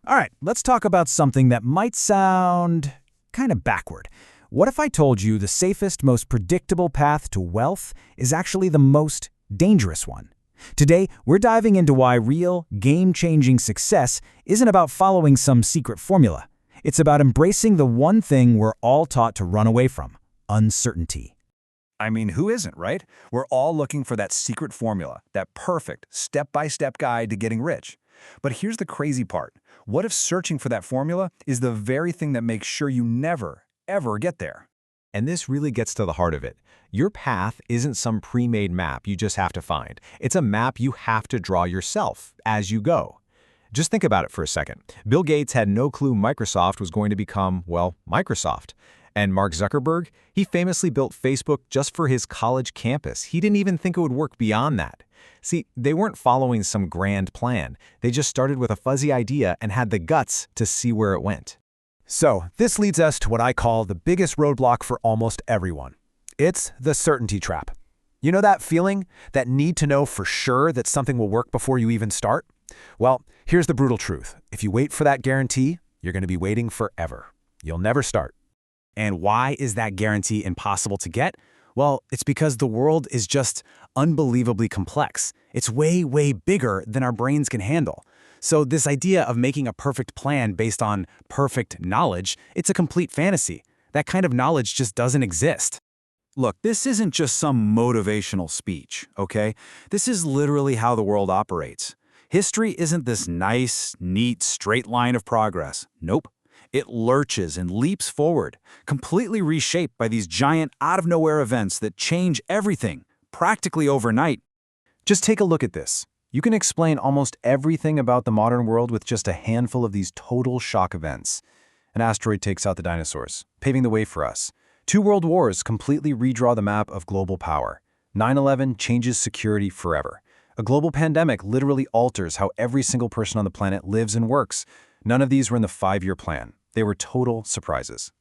All right, let's talk about something that might sound kind of backward. What if I told you the safest, most predictable path to wealth is actually the most dangerous one? Today, we're diving into why real, game-changing success isn't about following some secret formula. It's about embracing the one thing we're all taught to run away from: uncertainty. I mean, who isn't, right? We're all looking for that secret formula, that perfect step-by-step guide to getting rich. But here's the crazy part. What if searching for that formula is the very thing that makes sure you never, ever get there? And this really gets to the heart of it. Your path isn't some pre-made map you just have to find. It's a map you have to draw yourself as you go. Just think about it for a second. Bill Gates had no clue Microsoft was going to become, well, Microsoft. And Mark Zuckerberg, he famously built Facebook just for his college campus. He didn't even think it would work beyond that. See, they weren't following some grand plan. They just started with a fuzzy idea and had the guts to see where it went. So, this leads us to what I call the biggest roadblock for almost everyone. It's the certainty trap. You know that feeling, that need to know for sure that something will work before you even start? Well, here's the brutal truth. If you wait for that guarantee, you're going to be waiting forever. You'll never start. And why is that guarantee impossible to get? Well, it's because the world is just unbelievably complex. It's way, way bigger than our brains can handle. So this idea of making a perfect plan based on perfect knowledge, it's a complete fantasy. That kind of knowledge just doesn't exist. Look, this isn't just some motivational speech, okay? This is literally how the world operates. History isn't this nice, neat, straight line of progress. Nope. It lurches and leaps forward, completely reshaped by these giant, out-of-nowhere events that change everything, practically overnight. Just take a look at this. You can explain almost everything about the modern world with just a handful of these total shock events. An asteroid takes out the dinosaurs, paving the way for us. 2 world wars completely redraw the map of global power. 9/11 changes security forever. A global pandemic literally alters how every single person on the planet lives and works. None of these were in the 5-year plan. They were total surprises.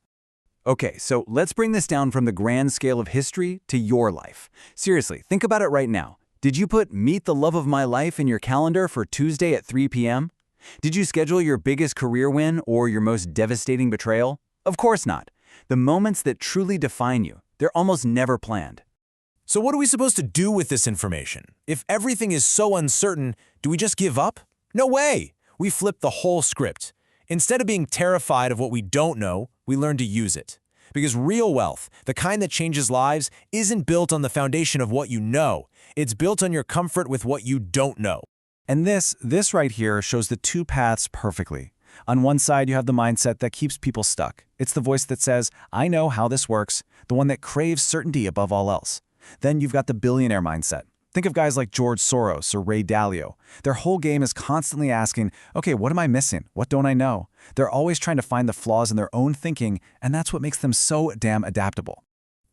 Okay, so let's bring this down from the grand scale of history to your life. Seriously, think about it right now. Did you put Meet the Love of My Life in your calendar for Tuesday at 3 p.m.? Did you schedule your biggest career win or your most devastating betrayal? Of course not. The moments that truly define you, they're almost never planned. So what are we supposed to do with this information? If everything is so uncertain, do we just give up? No way! We flip the whole script. Instead of being terrified of what we don't know, we learn to use it. Because real wealth, the kind that changes lives, isn't built on the foundation of what you know. It's built on your comfort with what you don't know. And this right here shows the 2 paths perfectly. On one side, you have the mindset that keeps people stuck. It's the voice that says, I know how this works, the one that craves certainty above all else. Then you've got the billionaire mindset. Think of guys like George Soros or Ray Dalio. Their whole game is constantly asking, okay, what am I missing? What don't I know? They're always trying to find the flaws in their own thinking, and that's what makes them so damn adaptable.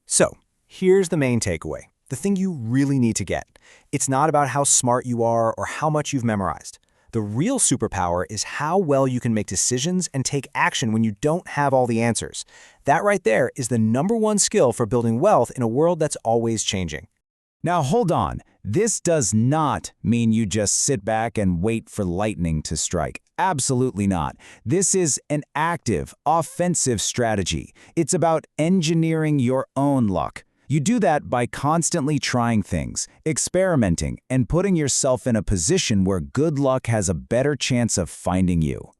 So, here's the main takeaway. The thing you really need to get. It's not about how smart you are or how much you've memorized. The real superpower is how well you can make decisions and take action when you don't have all the answers. That right there is the #1 skill for building wealth in a world that's always changing. Now hold on, this does not mean you just sit back and wait for lightning to strike. Absolutely not. This is an active, offensive strategy. It's about engineering your own luck. You do that by constantly trying things, experimenting, and putting yourself in a position where good luck has a better chance of finding you.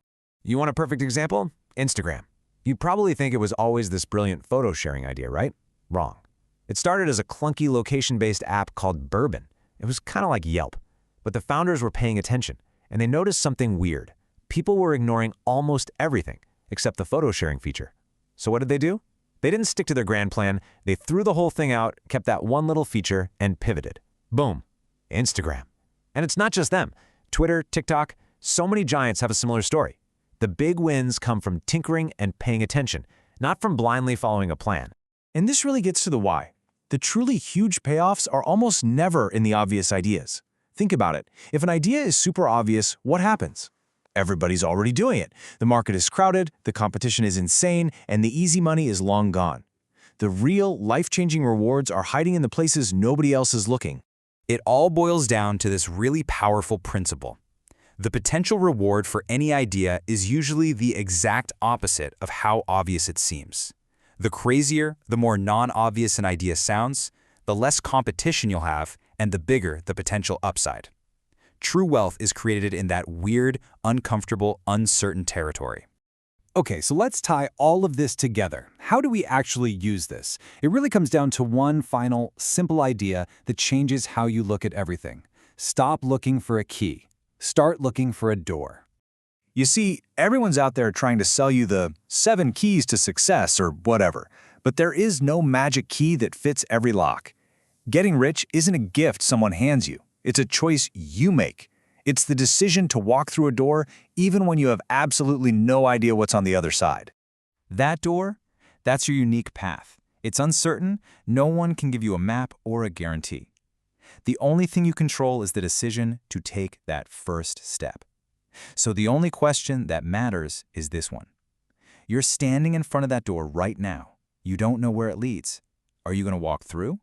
You want a perfect example? Instagram. You'd probably think it was always this brilliant photo sharing idea, right? Wrong. It started as a clunky location-based app called Bourbon. It was kind of like Yelp. But the founders were paying attention, and they noticed something weird. People were ignoring almost everything except the photo sharing feature. So what did they do? They didn't stick to their grand plan. They threw the whole thing out, kept that one little feature, and pivoted. Boom. Instagram. And it's not just them. Twitter, TikTok, so many giants have a similar story. The big wins come from tinkering and paying attention, not from blindly following a plan. And this really gets to the why. The truly huge payoffs are almost never in the obvious ideas. Think about it. If an idea is super obvious, what happens? Everybody's already doing it. The market is crowded, the competition is insane, and the easy money is long gone. The real, life-changing rewards are hiding in the places nobody else is looking. It all boils down to this really powerful principle. The potential reward for any idea is usually the exact opposite of how obvious it seems. The crazier, the more non-obvious an idea sounds, the less competition you'll have, and the bigger the potential upside. True wealth is created in that weird, uncomfortable, uncertain territory. Okay, so let's tie all of this together. How do we actually use this? It really comes down to one final, simple idea that changes how you look at everything. Stop looking for a key. Start looking for a door. You see, everyone's out there trying to sell you the 7 keys to success or whatever, but there is no magic key that fits every lock. Getting rich isn't a gift someone hands you. It's a choice you make. It's the decision to walk through a door even when you have absolutely no idea what's on the other side. That door, that's your unique path. It's uncertain, no one can give you a map or a guarantee. The only thing you control is the decision to take that first step. So the only question that matters is this one. You're standing in front of that door right now. You don't know where it leads. Are you going to walk through